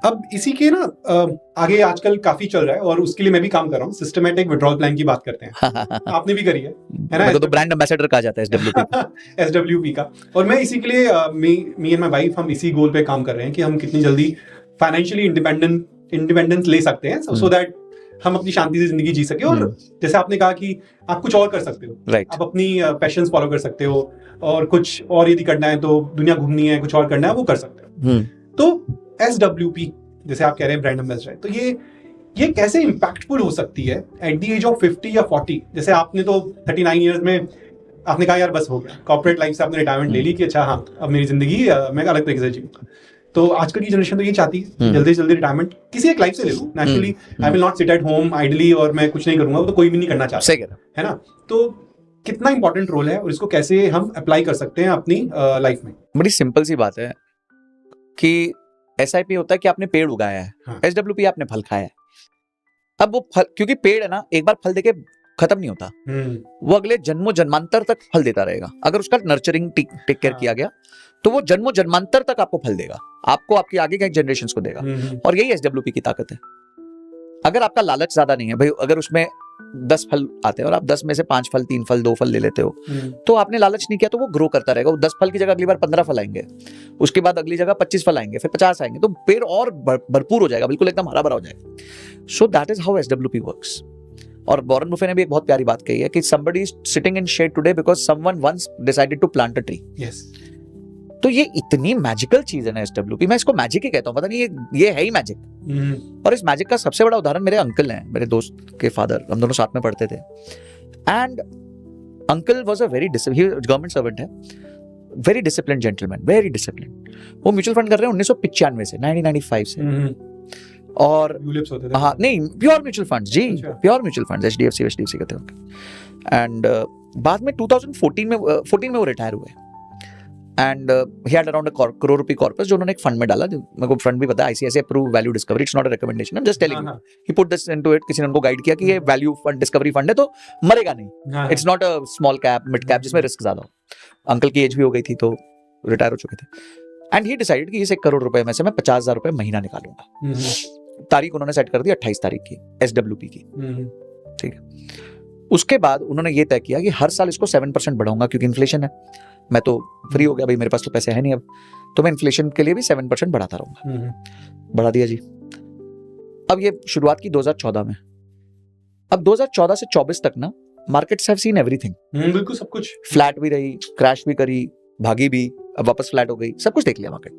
अब इसी के ना आगे आजकल काफी चल रहा है और उसके लिए मैं भी काम कर रहा हूँ, सिस्टमैटिक विड्रॉल प्लान की बात करते हैं। आपने भी करी है ना? मेरे को तो ब्रांड एम्बेसडर कहा जाता है एसडब्ल्यूपी एसडब्ल्यूपी का। और मैं इसी के लिए मी एंड माय वाइफ हम इसी गोल पे काम कर रहे हैं कि हम कितनी जल्दी फाइनेंशियली इंडिपेंडेंस ले सकते हैं, सो दैट हम अपनी शांति से जिंदगी जी सके। और जैसे आपने कहा कि आप कुछ और कर सकते हो, आप अपनी पैशंस फॉलो कर सकते हो, और कुछ और यदि करना है तो दुनिया घूमनी है, कुछ और करना है वो कर सकते हो। तो SWP जैसे आप कह रहे हैं ब्रांड एम्बेसडर, तो ये कैसे इम्पैक्टफुल हो सकती है एट द एज ऑफ 50 या 40? जैसे आपने तो 39 इयर्स में आपने कहा यार बस हो गया, कॉर्पोरेट लाइफ से आपने रिटायरमेंट ले ली कि अच्छा हाँ अब मेरी जिंदगी मैं अलग तरीके से जीऊंगा। तो आजकल की जनरेशन तो ये चाहती है जल्दी से जल्दी रिटायरमेंट किसी एक लाइफ से ले लूं। Naturally I will not sit at home ideally और मैं कुछ नहीं करूंगा, वो तो कोई भी नहीं करना चाहता, है ना? तो कितना इंपॉर्टेंट रोल है और इसको कैसे हम अप्लाई कर सकते हैं अपनी लाइफ में? बड़ी सिंपल सी बात है कि SIP होता है कि आपने पेड़ उगाया है, हाँ। SWP आपने फल खाया है। अब वो फल, क्योंकि पेड़ है ना, एक बार फल देके खत्म नहीं होता, वो अगले जन्मों जन्मांतर तक फल देता रहेगा। अगर उसका नर्चरिंग टेक केयर किया गया तो वो जन्मों जन्मांतर तक आपको फल देगा, आपको आपकी आगे के जनरेशंस को देगा। और यही SWP की ताकत है। अगर आपका लालच ज्यादा नहीं है भाई, अगर उसमें 10 फल आते हैं और आप 10 में से 5 फल 3 फल 2 फल ले लेते हो, तो आपने लालच नहीं किया तो वो ग्रो करता रहेगा। वो 10 फल की जगह अगली बार 15 फल आएंगे, उसके बाद अगली जगह 25 फल आएंगे, फिर 50 आएंगे, तो पेड़ और भरपूर हो जाएगा, बिल्कुल एकदम हरा भरा हो जाएगा। So that is how SWP works. और वॉरेन बफे ने भी एक बहुत प्यारी बात कही है कि somebody is sitting in shade today because someone once decided to plant a tree. Yes. तो ये इतनी मैजिकल चीज है ना SWP, मैं इसको मैजिक ही कहता हूँ, पता नहीं ये है ही मैजिक। और इस मैजिक का सबसे बड़ा उदाहरण मेरे अंकल हैं, मेरे दोस्त के फादर, हम दोनों साथ में पढ़ते थे। And uncle was a very government servant है, very disciplined gentleman, very disciplined. वो म्यूचुअल फंड कर रहे हैं 1995 से 1995 से। और हाँ नहीं, प्योर म्यूचुअल फंड्स जी, प्योर म्यूचुअल फंड्स, HDFC कहते हैं। एंड बाद में 2014 में वो रिटायर हुए। And he had around $1 crore corpus जो उन्होंने एक फंड में डाला। मेरे को फंड भी पता है, ICICI approved value discovery, it's not a recommendation, I am just telling you. He put this into it, किसी ने उनको गाइड किया कि ये वैल्यू फंड डिस्कवरी फंड है तो मरेगा नहीं, it's not a small cap mid cap जिसमें रिस्क ज्यादा हो। अंकल की एज भी हो गई थी तो रिटायर हो चुके थे। एंड ही डिसाइडेड कि इस $1 crore में से मैं $50,000 महीना निकालूंगा। तारीख उन्होंने सेट कर दी 28 तारीख की, SWP की, ठीक है। उसके बाद उन्होंने ये तय किया कि हर साल इसको 7% बढ़ाऊंगा, क्योंकि इन्फ्लेशन है, मैं तो फ्री हो गया भाई, मेरे पास तो पैसे है नहीं अब, तो मैं इन्फ्लेशन के लिए भी 7% बढ़ाता रहूंगा। बढ़ा दिया जी। अब ये शुरुआत की 2014 में। अब 2014 से 24 तक ना मार्केट्स हैव सीन एवरीथिंग, बिल्कुल सब कुछ, फ्लैट भी रही, क्रैश भी करी, भागी भी, अब वापस फ्लैट हो गई, सब कुछ देख लिया market.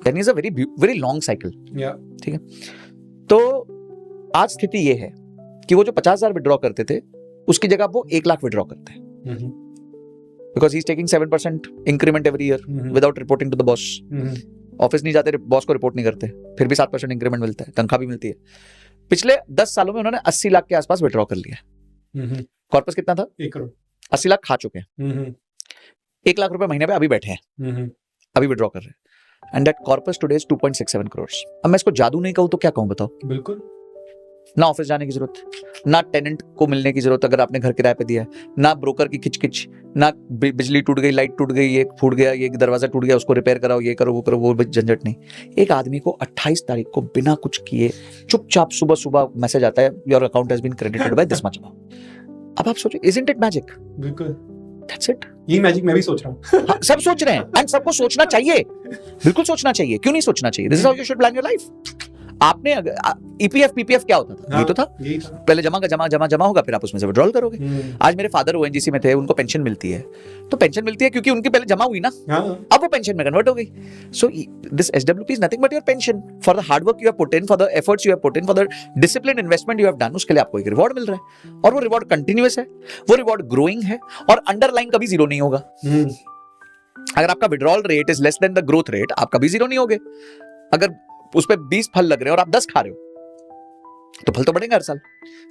That is a very long cycle, ठीक है। तो आज स्थिति ये है कि वो जो 50,000 विड्रॉ करते थे उसकी जगह वो 1 लाख विड्रॉ करते हैं, because he's taking 7% increment every year without reporting to the boss. Office नहीं जाते, बॉस को रिपोर्ट नहीं करते, फिर भी 7% इंक्रीमेंट मिलता है, तनख्वाह भी मिलती है। पिछले 10 सालों में उन्होंने 80 लाख के आसपास विड्रॉ कर लिया। कॉर्पस कितना था? 1 करोड़। 80 लाख खा चुके हैं, 1 लाख रुपए महीने पे अभी बैठे हैं, अभी विड्रॉ कर रहे हैं। And that corpus today is 2.67 crores। अब मैं इसको जादू नहीं कहूं तो क्या कहूं बताओ? बिल्कुल, ना ऑफिस जाने की जरूरत, ना टेनेंट को मिलने की जरूरत अगर आपने घर किराए पे दिया है, ना ब्रोकर की खिचकिच, ना बिजली टूट गई, लाइट टूट गई, ये फूट गया, ये दरवाजा टूट गया, उसको रिपेयर कराओ, ये करो वो करो, वो झंझट नहीं। एक आदमी को 28 तारीख को बिना कुछ किए चुपचाप सुबह सुबह मैसेज आता है, your account has been credited by this much amount. अब आप सोचो, इजंट इट मैजिक? बिल्कुल, दैट्स इट। ये मैजिक मैं भी सोच रहा हूँ। हाँ, सब सोच रहे हैं, एंड सबको सोचना चाहिए, बिल्कुल सोचना चाहिए, क्यों नहीं सोचना चाहिए? This is how you should plan your life. आपने EPF PPF क्या होता था? यही तो था, पहले जमा होगा, फिर आप उसमें से विड्रॉल करोगे। आज मेरे फादर ONGC में थे, उनको पेंशन मिलती है, तो पेंशन मिलती है क्योंकि उनकी पहले जमा हुई ना, अब वो पेंशन में कन्वर्ट हो गई। So this SWP is nothing but your pension for the hard work you have put in, for the efforts you have put in, for the discipline investment you have done. उसके लिए आपको एक reward मिल रहा है, और वो reward continuous है, वो रिवॉर्ड ग्रोइंग है, और अंडरलाइन कभी जीरो नहीं होगा। अगर आपका withdrawal rate is less than the growth rate, आप कभी जीरो नहीं होगे। अगर उस पे 20 फल लग रहे हैं और आप 10 खा रहे हो तो फल तो बढ़ेंगे हर साल।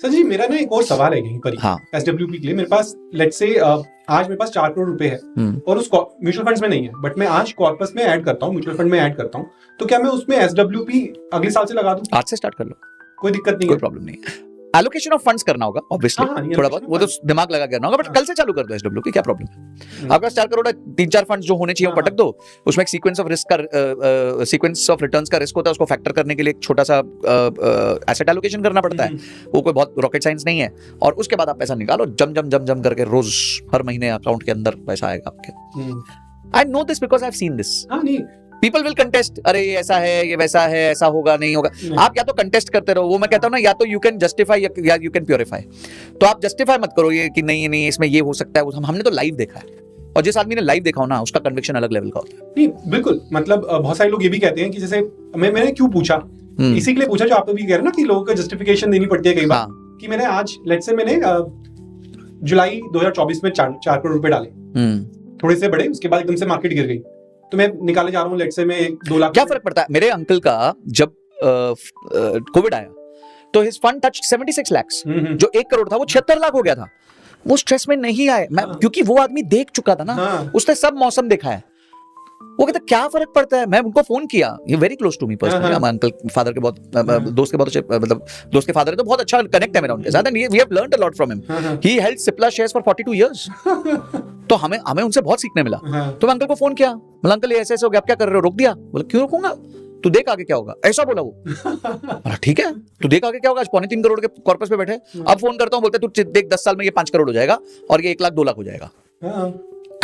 सर जी, मेरा ना एक और सवाल है यहीं पर, हाँ। SWP के लिए मेरे पास लेट्स से आज मेरे पास 4 करोड़ रुपए है और उस म्यूचुअल फंड्स में नहीं है, बट मैं आज कॉर्पस में ऐड करता हूँ, म्यूचुअल फंड में ऐड करता हूँ, तो क्या मैं उसमें SWP अगले साल से लगा दूं? आज से स्टार्ट कर लो, कोई दिक्कत नहीं, कोई प्रॉब्लम नहीं है। एलोकेशन ऑफ फंड्स करना होगा ऑब्वियसली, ये थोड़ा बहुत वो तो दिमाग लगा करना होगा, बट कल से चालू कर दो एसडब्ल्यू की, क्या प्रॉब्लम है? आपका 4 करोड़ 3-4 फंड्स जो होने चाहिए वो पटक दो, उसमें एक सीक्वेंस ऑफ रिस्क का सीक्वेंस ऑफ रिटर्न्स का रिस्क होता है, उसको फैक्टर करने के लिए एक छोटा सा एसेट एलोकेशन करना पड़ता है, वो कोई बहुत रॉकेट साइंस नहीं है, और उसके बाद आप पैसा निकालो जम करके, रोज हर महीने अकाउंट के अंदर पैसा आएगा आपके। I know this because I have seen this. People will contest, अरे ये ऐसा है, ये वैसा है, ऐसा होगा नहीं होगा। आप या तो कंटेस्ट करते रहो, वो मैं कहता हूं ना, या तो यू कैन जस्टिफाई या यू कैन प्योरीफाई। तो आप जस्टिफाई मत करो ये कि नहीं इसमें ये हो सकता है, हमने तो लाइव देखा है, और जिस आदमी ने लाइव देखा हो ना, उसका कन्विक्शन अलग लेवल का होता है। नहीं बिल्कुल, मतलब बहुत सारे लोग ये भी कहते हैं कि जैसे मैंने क्यों पूछा, इसी के लिए पूछा जो आप भी कह रहे हैं ना कि लोगों को जस्टिफिकेशन देनी पड़ती है कई बार, कि मैंने आज लेट्स से मैंने जुलाई 2024 में 4 करोड़ रुपए डाले, थोड़े से बड़े, उसके बाद एकदम से मार्केट गिर गई, तो मैं निकाले जा रहा हूँ लेट्स से मैं 2 लाख। क्या फर्क पड़ता है? मेरे अंकल का जब कोविड आया तो हिज फंड टच 76 लाख, जो 1 करोड़ था वो 76 लाख हो गया था। वो स्ट्रेस में नहीं आए, क्योंकि वो आदमी देख चुका था ना, उसने सब मौसम देखा है। वो कहता क्या फर्क पड़ता है? मैं उनको फोन किया, ये very close to me personally, हमारे अंकल फादर के बहुत दोस्त के बहुत अच्छे, मतलब दोस्त के फादर है तो बहुत अच्छा कनेक्ट है मेरा उनके साथ, and we have learned a lot from him. He held Cipla shares for 42 years. तो हमें उनसे बहुत सीखने मिला। तो मैं अंकल को फोन किया, बोला अंकल ये ऐसे हो गया, आप क्या कर रहे हो? रोक दिया? बोला क्यों रोकूंगा, तू देख आगे क्या होगा, ऐसा बोला वो। बोला ठीक है, तू देख आगे क्या होगा, आज 3.25 करोड़ के कॉर्पस पे बैठे, अब फोन करता हूं, बोलते तू देख 10 साल में ये 5 करोड़ हो जाएगा और ये 1 लाख 2 लाख हो जाएगा।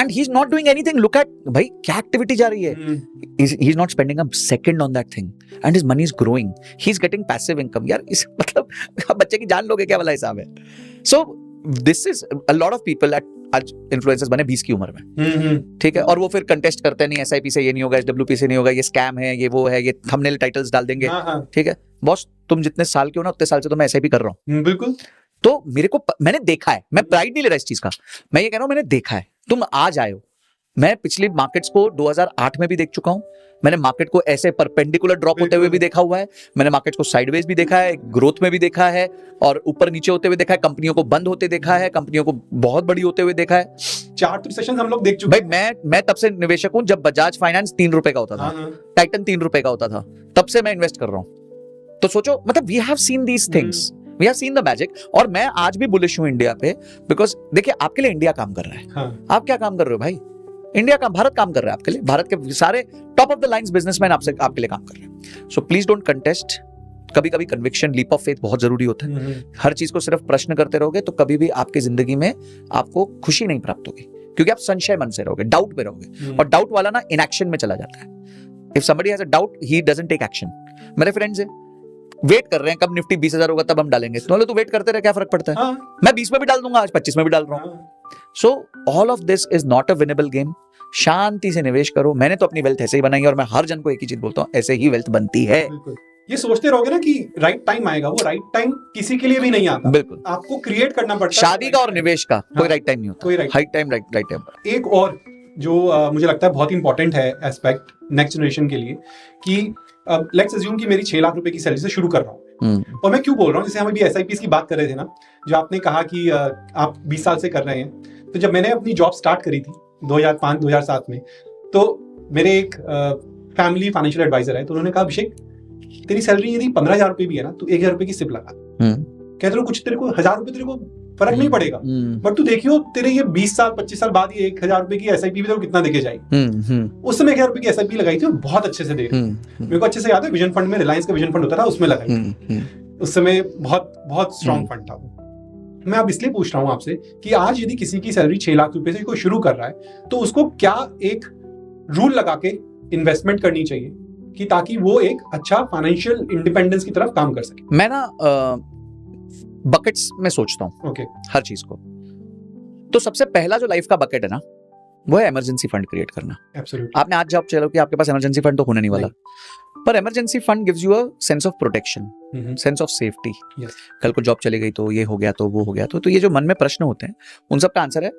And he's not doing anything. Look at भाई क्या एक्टिविटी जा रही है। He's not spending a second on that thing, and his money is growing. He's getting passive income. यार इस मतलब बच्चे की जान लोगे क्या वाला हिसाब है। So this is a lot of people at आज इन्फ्लुएंसर्स बने 20 की उम्र में, ठीक है, और वो फिर कंटेस्ट करते नहीं, एसआईपी से ये नहीं होगा, एसडब्ल्यूपी से नहीं होगा, ये स्कैम है, ये वो है, ये थंबनेल टाइटल्स डाल देंगे, ठीक है। बॉस तुम जितने साल के हो ना उतने साल से तो मैं एसआईपी कर रहा हूँ। बिल्कुल। तो मेरे को मैंने देखा है, मैं प्राइड नहीं ले रहा इस चीज का, मैं ये कह रहा हूं मैंने देखा है। तुम आज आए हो, मैं पिछली मार्केट्स को 2008 में भी देख चुका हूं, मैंने मार्केट को ऐसे परपेंडिकुलर ड्रॉप होते हुए भी देखा हुआ है, मैंने मार्केट को साइडवेज भी देखा है, ग्रोथ में भी देखा है, और ऊपर नीचे होते हुए देखा है, कंपनियों को बंद होते देखा है, कंपनियों को बहुत बड़ी होते हुए देखा है। चार्ट सेशंस हम लोग देख चुके हैं। भाई मैं तब से निवेशक हूं जब बजाज फाइनेंस 3 रुपए का होता था, टाइटन 3 रुपए का होता था, तब से मैं इन्वेस्ट कर रहा हूं। तो सोचो, मतलब we have seen these things, we have seen the magic, और मैं आज भी बुलिश हूं इंडिया पे, बिकॉज देखिए आपके लिए इंडिया काम कर रहा है। आप क्या काम कर रहे हो भाई? इंडिया का, भारत काम कर रहा है आपके लिए, भारत के सारे top of the lines businessman आपके लिए काम कर रहे हैं। So please don't contest. कभी कभी कन्विक्शन, लीप ऑफ फेथ बहुत जरूरी होता है। हर चीज को सिर्फ प्रश्न करते रहोगे तो कभी भी आपकी जिंदगी में आपको खुशी नहीं प्राप्त होगी, क्योंकि आप संशय मन से रहोगे, डाउट में रहोगे, और डाउट वाला ना इनएक्शन में चला जाता है। If somebody has a doubt he doesn't take action. मेरे फ्रेंड्स है, वेट कर रहे हैं कब निफ्टी 20,000 होगा तब हम डालेंगे, तो तू वेट करते रहे, क्या फर्क पड़ता है? मैं 20 में भी डाल दूंगा, आज 25 में भी डाल रहा हूं। So all of this is not a winnable game. शांति से निवेश करो। मैंने तो अपनी वेल्थ ऐसे ही बनाई है, और मैं हर जन को एक ही चीज बोलता हूं, ऐसे ही वेल्थ बनती है। ये सोचते रहोगे ना कि राइट टाइम आएगा, वो राइट टाइम किसी के लिए भी नहीं आता, बिल्कुल आपको क्रिएट करना पड़ता है। शादी का और निवेश का कोई राइट टाइम नहीं होता, कोई राइट टाइम। एक और जो मुझे लगता है बहुत इंपॉर्टेंट है एस्पेक्ट नेक्स्ट जनरेशन के लिए, कि लेट्स अज्यूम कि मेरी 6 लाख रुपए की सैलरी से शुरू कर रहा हूँ, और मैं क्यों बोल रहा हूँ, जैसे हम अभी एसआईपी की बात कर रहे थे ना, जो आपने कहा कि आप 20 साल से कर रहे हैं, तो जब मैंने अपनी जॉब स्टार्ट करी थी 2005-2007 में, तो मेरे एक फैमिली फाइनेंशियल एडवाइजर है, तो उन्होंने कहा अभिषेक तेरी सैलरी यदि 15,000 रुपए भी है ना, तो 1,000 रुपए की सिप लगा, कहते रहो कुछ तेरे को 1,000 रुपए तेरे को फर्क नहीं पड़ेगा, बट तू देखियो तेरे ये 20 साल 25 साल बाद ये 1,000 रुपए की एसआईपी भी तेरे को कितना देके जाएगी। उस समय 1,000 रुपए की एसआईपी लगाई थी, बहुत अच्छे से दे रही। मेरे को अच्छे से याद है, विजन फंड में, रिलायंस का विजन फंड होता था, उसमें लगाई। उस समय बहुत बहुत स्ट्रॉन्ग फंड था वो। मैं अब इसलिए पूछ रहा हूँ आपसे कि आज यदि किसी की सैलरी 6 लाख रुपए से कोई शुरू कर रहा है, तो उसको क्या एक रूल लगा के इन्वेस्टमेंट करनी चाहिए कि ताकि वो एक अच्छा फाइनेंशियल इंडिपेंडेंस की तरफ काम कर सके? मैं ना बकेट्स में सोचता हूँ हर चीज को। तो सबसे पहला जो लाइफ का बकेट है ना, वो है इमरजेंसी फंड क्रिएट करना। आपने आज जॉब चलो कि आपके पास इमरजेंसी फंड तो होने नहीं वाला, पर emergency fund gives you a sense of protection, sense of safety. कल को जॉब चली गई तो ये हो गया, तो वो हो गया, तो ये जो मन में प्रश्न होते हैं उन सब का आंसर है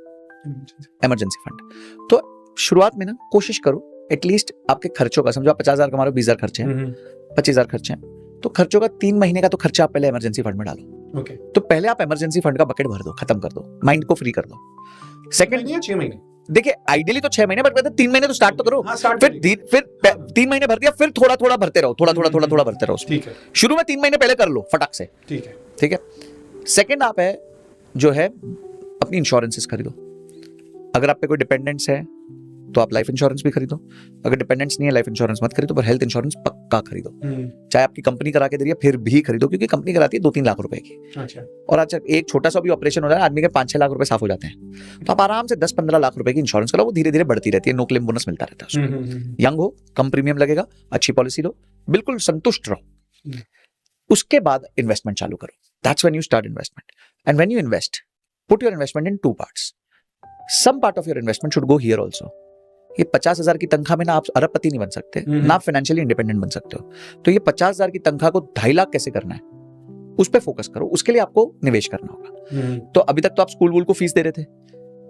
इमरजेंसी फंड। तो शुरुआत में ना कोशिश करो एटलीस्ट आपके खर्चों का, समझो आप 50,000 कमा रहे हो, 20,000 खर्चे हैं, 25,000 खर्चे हैं, तो खर्चों का 3 महीने का तो खर्चा आप पहले इमरजेंसी फंड में डालो। तो पहले आप इमरजेंसी फंड का बकेट भर दो, खत्म कर दो, माइंड को फ्री कर दो। सेकंड 6 महीने, देखिए आइडियली तो 6 महीने, बट 3 महीने तो स्टार्ट तो करो। फिर 3 महीने भर दिया, फिर थोड़ा थोड़ा भरते रहो, थोड़ा भरते रहो। ठीक है, शुरू में 3 महीने पहले कर लो फटाक से, ठीक है। सेकंड आप है जो है अपनी इंश्योरेंसेस खरीदो। अगर आप पे कोई डिपेंडेंट्स है तो आप लाइफ इंश्योरेंस भी खरीदो। अगर डिपेंडेंट्स नहीं है लाइफ इंश्योरेंस मत खरीदो, पर हेल्थ इंश्योरेंस पक्का खरीदो। चाहे आपकी कंपनी करा के दे रही है फिर भी खरीदो, क्योंकि कंपनी कराती है 2-3 लाख रुपए की। अच्छा। और अच्छा, एक छोटा सा भी ऑपरेशन हो रहा है आदमी के 5-6 लाख रुपए साफ हो जाते हैं। तो आप आराम से 10-15 लाख रुपए की इंश्योरेंस कराओ, वो धीरे धीरे बढ़ती रहती है, नो क्लेम बोनस मिलता रहता है उसको। यंग हो, कम प्रीमियम लगेगा, अच्छी पॉलिसी लो, बिल्कुल संतुष्ट रहो। उसके बाद इन्वेस्टमेंट चालू करो। That's when you start investment. And when you invest, put your investment in 2 parts. Some part of your investment should go here also. ये 50,000 की तनख्वाह में ना आप अरबपति नहीं बन सकते, ना आप फाइनेंशियली इंडिपेंडेंट बन सकते हो। तो ये 50,000 की तनख्वाह को 2.5 लाख कैसे करना है, उस पर फोकस करो। उसके लिए आपको निवेश करना होगा। तो अभी तक तो आप स्कूल वूल को फीस दे रहे थे,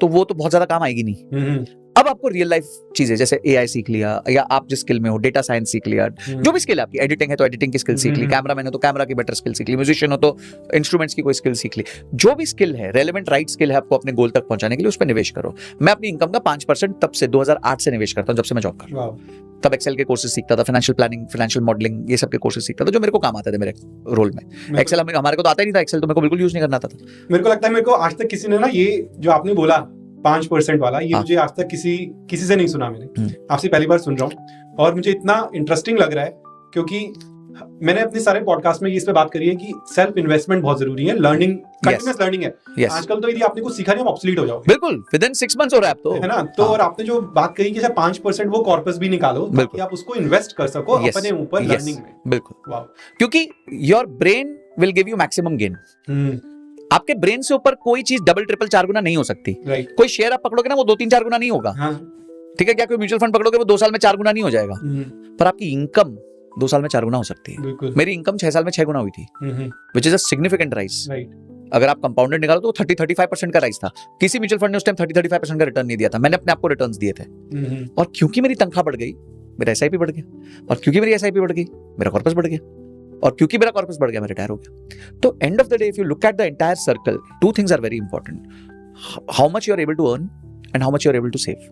तो वो तो बहुत ज्यादा काम आएगी नहीं। अब आपको रियल लाइफ चीजें जैसे AI सीख लिया, या आप जिस स्किल में हो डेटा साइंस सीख लिया, जो भी स्किल है आपकी, एडिटिंग है तो एडिटिंग की स्किल सीख ली, कैमरामैन है तो कैमरा की बेटर स्किल सीख ली, म्यूजिशियन हो तो इंस्ट्रूमेंट्स की कोई स्किल सीख ली। जो भी स्किल है, रेलेवेंट राइट स्किल है आपको अपने गोल तक पहुंचाने के लिए, उस पर निवेश करो। मैं अपनी इनकम का 5% तब से 2008 से निवेश करता हूँ, जब से मैं जॉब कर रहा हूँ। तब एक्सेल के कोर्सेज सीखता था, फाइनेंशियल प्लानिंग, फाइनेंशियल मॉडलिंग, ये सब के कोर्सेज सीखता था, जो मेरे को काम आते थे मेरे रोल में। एक्सेल हमारे को तो आता ही नहीं था, एक्सेल तो मेरे को बिल्कुल यूज नहीं करना आता था। मेरे को लगता है मेरे को आज तक किसी ने ना ये जो आपने बोला 5% वाला, ये मुझे आज तक किसी से नहीं सुना। मैंने आपसे पहली बार सुन रहा हूँ, और मुझे इतना इंटरेस्टिंग लग रहा है क्योंकि मैंने अपने सारे पॉडकास्ट में इस पे बात करी है कि सेल्फ इन्वेस्टमेंट बहुत जरूरी है, लर्निंग, कंटिन्यूअस लर्निंग है। आजकल तो यदि आपने कुछ सीखा नहीं, आप ऑब्सोलीट हो जाओगे। बिल्कुल, विदिन 6 मंथ्स हो रहा है अब तो, है ना। तो और आपने जो बात कही कि 5% वो कॉर्पस भी निकालो ताकि आप उसको इन्वेस्ट कर सको अपने ऊपर लर्निंग में। बिल्कुल, क्योंकि your brain will give you maximum gain. आपके ब्रेन से ऊपर कोई चीज डबल ट्रिपल 4 गुना नहीं हो सकती। कोई शेयर आप पकड़ोगे ना, वो 2-3-4 गुना नहीं होगा। ठीक है, क्या कोई म्यूचुअल फंड पकड़ोगे वो 2 साल में 4 गुना नहीं हो जाएगा, पर आपकी इनकम 2 साल में 4 गुना हो सकती है। मेरी इनकम 6 साल में 6 गुना हुई थी, which is a significant rise. अगर आप कंपाउंडेड निकालो तो 30-35% का राइज था। किसी म्यूचुअल फंड ने उस टाइम 30-35% का रिटर्न नहीं दिया था, मैंने अपने आपको रिटर्न्स दिए थे। और क्योंकि मेरी तनख्वाह बढ़ गई, मेरा SIP बढ़ गया, और क्योंकि मेरी SIP बढ़ गई, मेरा कॉर्पस बढ़ गया, और क्योंकि मेरा कॉर्पस बढ़ गया, मैं रिटायर हो गया। तो end of the day, if you look at the entire circle, 2 things are very important: how much you are able to earn and how much you are able to save,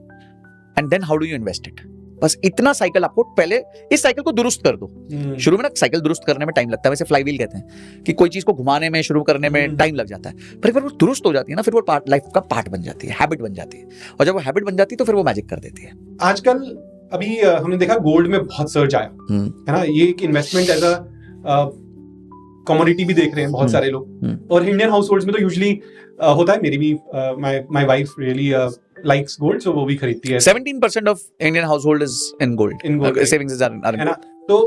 and then how do you invest it. बस इतना cycle आपको, पहले इस cycle को दुरुस्त कर दो। शुरू में ना साइकिल दुरुस्त करने में टाइम लगता है, वैसे फ्लाईव्हील कहते हैं कि कोई चीज को घुमाने में, शुरू करने में टाइम लग जाता है, पर फिर वो दुरुस्त हो जाती है ना, फिर वो लाइफ का पार्ट बन जाती है, हैबिट बन जाती है, और जब वो हैबिट बन जाती है तो फिर वो मैजिक कर देती है। आजकल अभी हमने देखा गोल्ड में बहुत सर्च आया है ना, ये एक इन्वेस्टमेंट एज अ कमोडिटी भी देख रहे हैं बहुत सारे लोग। और इंडियन हाउस होल्ड्स में तो यूजुअली होता है, मेरी भी my wife really likes gold, so वो भी खरीदती है। 17% of Indian household is in gold, savings are, है ना। तो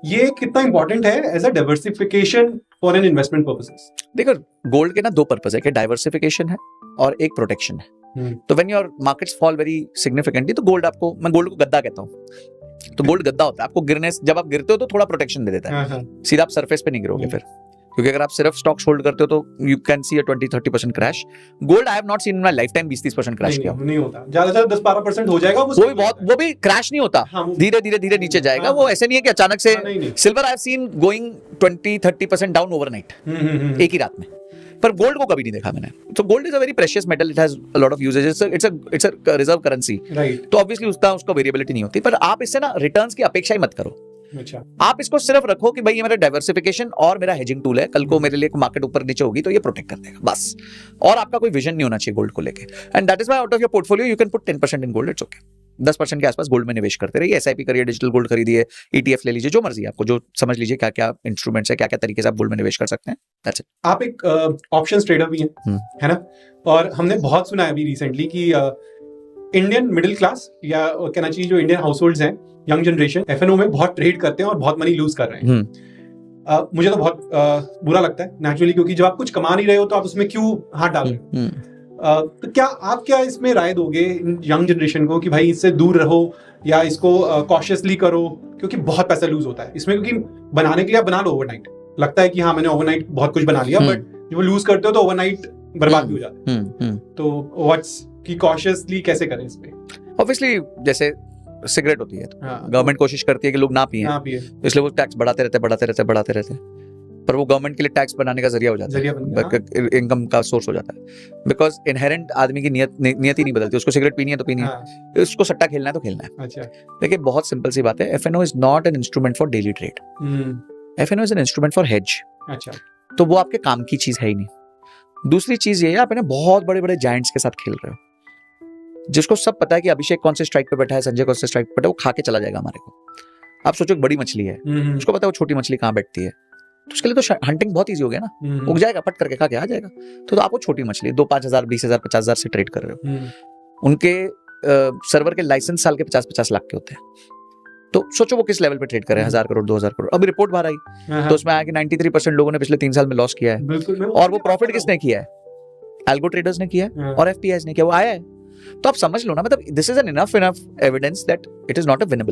ये कितना इंपॉर्टेंट है as a diversification for an investment purposes? देखो, गोल्ड के ना 2 पर्पस है, कि डाइवर्सिफिकेशन है और एक प्रोटेक्शन है। तो when your markets fall very significantly, तो गोल्ड आपको, मैं गोल्ड को गद्दा कहता हूँ, तो गोल्ड गद्दा होता है, आपको गिरने, जब आप गिरते हो तो थोड़ा प्रोटेक्शन दे देता है, सीधा आप सरफेस पे नहीं गिरोगे फिर, क्योंकि अगर आप सिर्फ स्टॉक्स होल्ड करते हो तो you can see a 20-30% crash. Gold I have not seen in my life time 20-30% crash किया, नहीं होता, ज्यादातर 10-12% हो जाएगा, वो भी क्रैश नहीं होता, धीरे धीरे नीचे जाएगा। वो ऐसे नहीं है कि अचानक से। Silver I have seen going 20-30% down overnight, एक ही रात में, पर गोल्ड को कभी नहीं देखा मैंने। तो gold is a very precious metal, it has a lot of uses, it's a reserve currency, तो ऑब्वियसली उसका वेरिएबिलिटी नहीं होती। पर आप इससे ना रिटर्न्स की अपेक्षा ही मत करो। अच्छा, आप इसको सिर्फ रखो कि भाई ये मेरा डाइवर्सिफिकेशन और मेरा हेजिंग टूल है, कल को मेरे लिए मार्केट ऊपर नीचे होगी तो ये प्रोटेक्ट कर देगा, बस। और आपका कोई विजन नहीं होना चाहिए गोल्ड को लेके। And that is why out of your portfolio you can put 10% in gold, it's okay. 10% के आसपास गोल्ड में निवेश करते रहिए, SIP करिए, डिजिटल गोल्ड खरीदिए, ETF ले लीजिए, जो मर्जी आपको, जो समझ लीजिए क्या क्या इंस्ट्रूमेंट्स है, क्या क्या तरीके से आप गोल्ड में निवेश कर सकते हैं। That's it. आप एक ऑप्शंस ट्रेडर भी हैं, है ना, और हमने बहुत सुना है अभी रिसेंटली कि इंडियन मिडिल क्लास, या कहना चाहिए जो इंडियन हाउस होल्ड्स हैं, यंग जनरेशन, FNO में बहुत ट्रेड करते हैं और बहुत मनी लूज कर रहे हैं। मुझे तो बहुत बुरा लगता है नेचुरली, क्योंकि जब आप कुछ कमा नहीं रहे हो तो आप उसमें क्यों हाथ डाल रहे हो? तो क्या इसमें राय दोगे यंग जनरेशन को कि भाई इससे दूर रहो या इसको कॉशियसली करो, क्योंकि बहुत पैसा लूज होता है इसमें, क्योंकि बनाने के लिए आप बना लो ओवरनाइट, लगता है कि हाँ मैंने ओवरनाइट बहुत कुछ बना लिया, बट जब वो लूज करते हो तो ओवरनाइट बर्बाद भी हो जाता है। तो व्हाट्स की कॉशियसली कैसे करें इस पे? ऑब्वियसली जैसे सिगरेट होती है, गवर्नमेंट कोशिश करती है कि लोग ना पिए, इसलिए वो टैक्स बढ़ाते रहते, पर वो गवर्नमेंट के लिए टैक्स बनाने का जरिया हो जाता है, इनकम का सोर्स हो जाता है। बिकॉज इनहेरेंट आदमी की नियत ही नहीं बदलती, उसको सिगरेट पीनी है तो पीनी है, उसको सट्टा खेलना है तो खेलना है। अच्छा, देखिए बहुत सिंपल सी बात है, FNO is not an instrument for daily trade, FNO is an instrument for hedge. अच्छा, तो वो आपके काम की चीज है ही नहीं। दूसरी चीज ये है, आप है ना बहुत बड़े बड़े जायंट्स के साथ खेल रहे हो, जिसको सब पता है कि अभिषेक कौन से स्ट्राइक पे बैठा है, संजय कौन से स्ट्राइक पे बैठा है, वो खा के चला जाएगा हमारे को। आप सोचो एक बड़ी मछली है, उसको पता है वो छोटी मछली कहाँ बैठती है, तो उसके लिए तो हंटिंग बहुत ईजी हो गया ना, उग जाएगा, पट करके खा के आ जाएगा। तो आप वो छोटी मछली 2-5,000 20,000 50,000 से ट्रेड कर रहे हो, उनके सर्वर के लाइसेंस साल के 50-50 लाख के होते हैं। तो सोचो वो किस लेवल पे ट्रेड कर रहे हैं, 1,000 करोड़ 2,000 करोड़। अभी रिपोर्ट बाहर आई तो उसमें आया कि 93% लोगों ने पिछले 3 साल में लॉस किया है, और वो प्रॉफिट किसने किया है, एल्गो ट्रेडर्स ने किया है और एफपीआईज ने किया, वो आया है। तो आप समझ लो ना, मतलब this is an enough evidence that it is not a winnable